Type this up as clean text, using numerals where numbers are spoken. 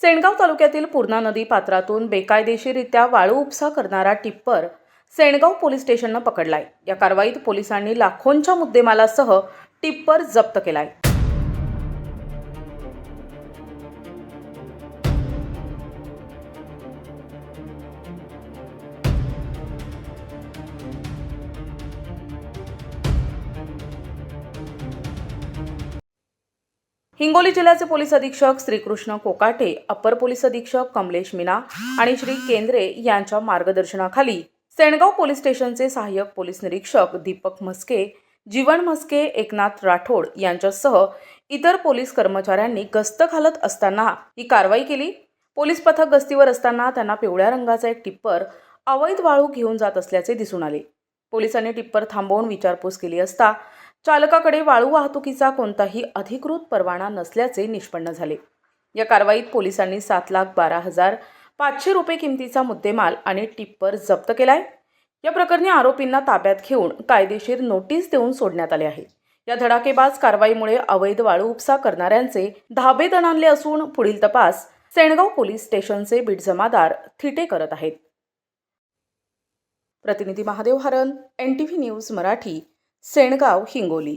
सेनगाव तालुक्यातील पूर्णा नदी पात्रातून बेकायदेशीररित्या वाळू उपसा करणारा टिप्पर सेनगाव पोलीस स्टेशननं पकडलाय। या कारवाईत पोलिसांनी लाखोंच्या मुद्देमालासह टिप्पर जप्त केलाय। हिंगोली जिल्ह्याचे पोलीस अधीक्षक श्रीकृष्ण कोकाटे, अपर पोलीस अधीक्षक कमलेश मीना आणि श्री केंद्रे यांच्या मार्गदर्शनाखाली सेनगाव पोलीस स्टेशनचे सहाय्यक पोलीस निरीक्षक दीपक म्हस्के, जीवन म्हस्के, एकनाथ राठोड यांच्यासह इतर पोलीस कर्मचाऱ्यांनी गस्त घालत असताना ही कारवाई केली। पोलीस पथक गस्तीवर असताना त्यांना पिवळ्या रंगाचा एक टिप्पर अवैध वाळू घेऊन जात असल्याचे दिसून आले। पोलिसांनी टिप्पर थांबवून विचारपूस केली असता चालकाकडे वाळू वाहतुकीचा कोणताही अधिकृत परवाना नसल्याचे निष्पन्न झाले। या कारवाईत पोलिसांनी 7,12,500 रुपये किमतीचा मुद्देमाल आणि टिप्पर जप्त केलाय। या प्रकरणी आरोपींना ताब्यात घेऊन कायदेशीर नोटीस देऊन सोडण्यात आले आहे। या धडाकेबाज कारवाईमुळे अवैध वाळू उपसा करणाऱ्यांचे धाबे दणाणले असून पुढील तपास सेनगाव पोलीस स्टेशनचे बीट जमादार थिटे करत आहेत। प्रतिनिधी महादेव हरन, NTV न्यूज मराठी, सेनगाव, हिंगोली।